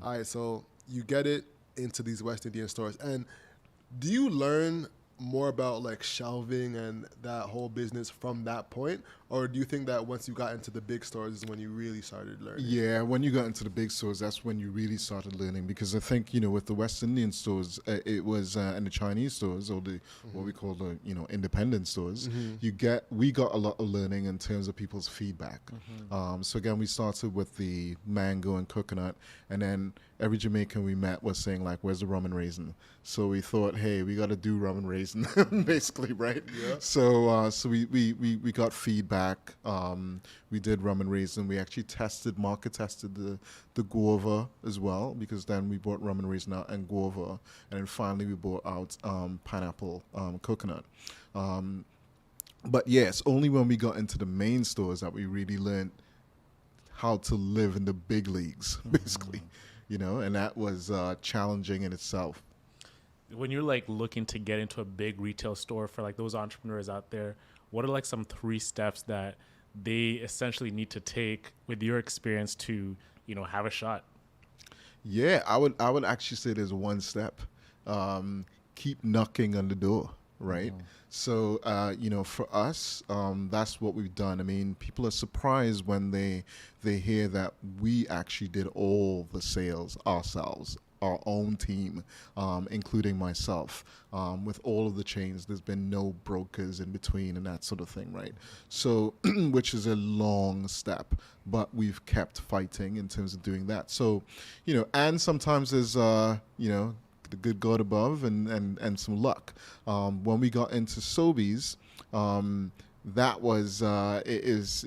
All right, so you get it into these West Indian stores, and do you learn more about like shelving and that whole business from that point, or do you think that once you got into the big stores is when you really started learning? Yeah, when you got into the big stores, that's when you really started learning. Because I think with the West Indian stores, it was and the Chinese stores or the what we call the independent stores. We got a lot of learning in terms of people's feedback. So again, we started with the mango and coconut, and then every Jamaican we met was saying like, "Where's the rum and raisin?" So we thought, hey, we got to do rum and raisin, basically, right? Yeah. So we got feedback. We did rum and raisin. We actually market tested the guava as well, because then we brought rum and raisin out and guava, and then finally we brought out pineapple coconut. But yes, only when we got into the main stores that we really learned how to live in the big leagues, basically, and that was challenging in itself. When you're like looking to get into a big retail store, for like those entrepreneurs out there, what are like some 3 steps that they essentially need to take with your experience to, have a shot? Yeah, I would actually say there's one step. Keep knocking on the door, right? So, for us, that's what we've done. I mean, people are surprised when they hear that we actually did all the sales ourselves, our own team, including myself. With all of the chains, there's been no brokers in between and that sort of thing, right? So, which is a long step, but we've kept fighting in terms of doing that. So, and sometimes there's, the good God above and some luck. When we got into Sobeys, that was it is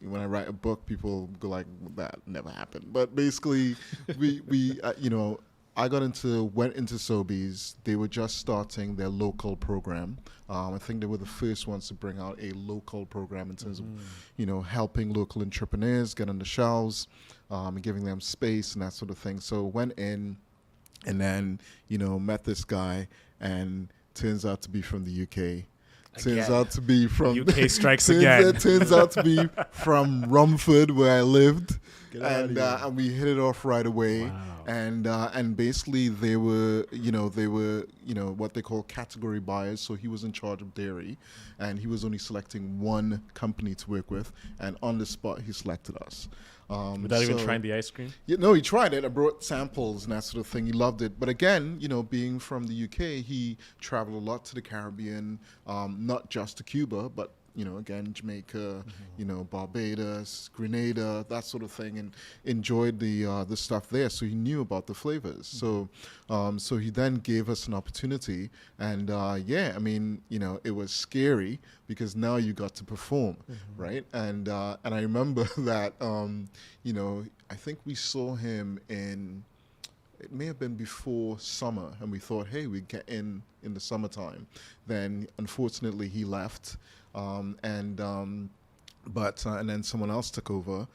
when I write a book, people go like, that never happened. But basically, we I went into Sobeys. They were just starting their local program. I think they were the first ones to bring out a local program in terms of helping local entrepreneurs get on the shelves, and giving them space and that sort of thing. So went in. And then, met this guy, and turns out to be from the UK. Turns out to be from UK strikes again. Turns out to be from Rumford, where I lived, And we hit it off right away. Wow. And basically they were what they call category buyers. So he was in charge of dairy, and he was only selecting one company to work with, and on the spot he selected us. Without even trying the ice cream? Yeah, no, he tried it. I brought samples and that sort of thing. He loved it. But again, being from the UK, he traveled a lot to the Caribbean, not just to Cuba, but again, Jamaica, Barbados, Grenada, that sort of thing, and enjoyed the stuff there. So he knew about the flavors. So he then gave us an opportunity, and it was scary because now you got to perform, right? And I remember that, I think we saw him in. It may have been before summer, and we thought, hey, we'd get in the summertime. Then, unfortunately, he left, and then someone else took over.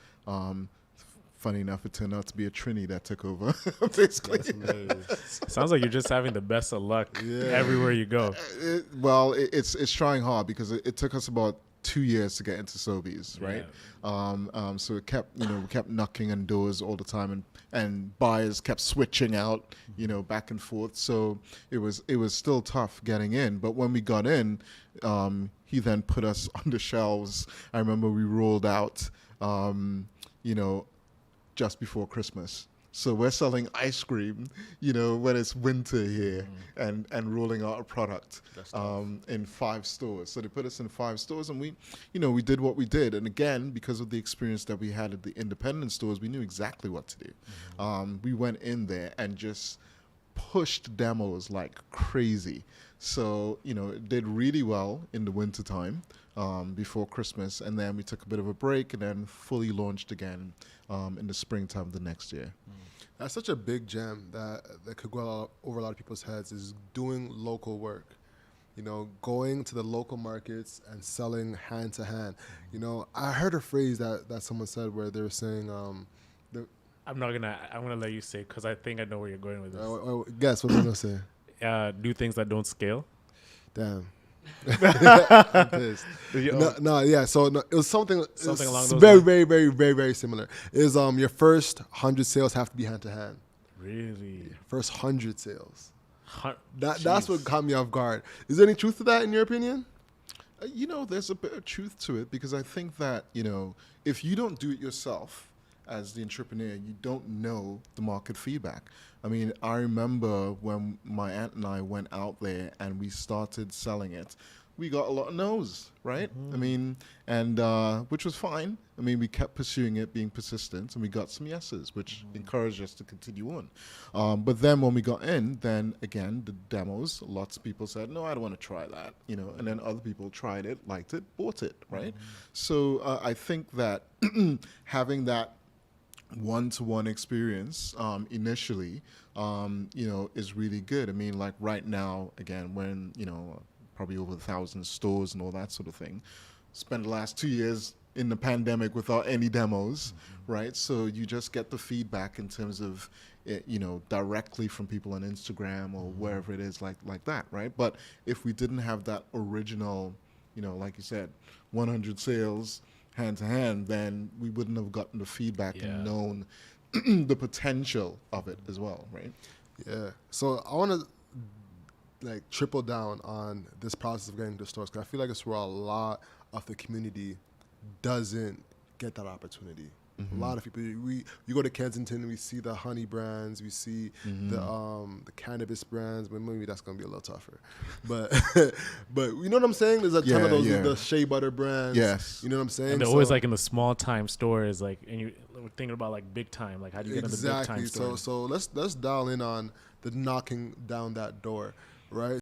Funny enough, it turned out to be a Trini that took over, basically. Sounds like you're just having the best of luck everywhere you go. It's trying hard because it took us about 2 years to get into Sobeys, right? So we kept knocking on doors all the time, and buyers kept switching out, back and forth. So it was still tough getting in. But when we got in, he then put us on the shelves. I remember we rolled out, just before Christmas. So we're selling ice cream, when it's winter here, and rolling out a product in 5 stores. So they put us in 5 stores, and we did what we did. And again, because of the experience that we had at the independent stores, we knew exactly what to do. We went in there and just pushed demos like crazy. So, it did really well in the wintertime before Christmas. And then we took a bit of a break and then fully launched again in the springtime the next year. That's such a big gem that could go over a lot of people's heads, is doing local work. Going to the local markets and selling hand to hand. I heard a phrase that someone said where they were saying, I'm gonna let you say, because I think I know where you're going with this. guess what I'm gonna say. Do things that don't scale. Damn. I'm pissed. Yo, Yeah. So no, it was something Something it's along those very, lines. very, very, very, very similar. Is your first 100 sales have to be hand to hand. Really? First 100 sales. Hun- That's what Jeez. caught me off guard. Is there any truth to that in your opinion? You know, there's a bit of truth to it because I think that, you know, if you don't do it yourself as the entrepreneur, you don't know the market feedback. I mean, I remember when my aunt and I went out there and we started selling it, we got a lot of no's, right? I mean, and which was fine. I mean, we kept pursuing it, being persistent, and we got some yeses, which encouraged us to continue on. But then when we got in, then again, the demos, lots of people said, no, I don't want to try that, you know, and then other people tried it, liked it, bought it, right? So I think that having that one-to-one experience initially, you know, is really good. I mean, like right now, again, when, you know, probably over 1,000 stores and all that sort of thing, spent the last 2 years in the pandemic without any demos, right? So you just get the feedback in terms of it, you know, directly from people on Instagram or wherever it is like that, right? But if we didn't have that original, you know, like you said, 100 sales hand to hand, then we wouldn't have gotten the feedback Yeah. and known the potential of it as well, right? Yeah. So I want to like triple down on this process of getting to stores because I feel like it's where a lot of the community doesn't get that opportunity. A lot of people, you go to Kensington, we see the honey brands, we see the cannabis brands, but maybe that's gonna be a little tougher. But but you know what I'm saying? There's a ton of those the shea butter brands. Yes. You know what I'm saying? And they're always like in the small time stores, like, and you're thinking about like big time, like how do you get in the big time exactly. stores? So let's dial in on the knocking down that door, right?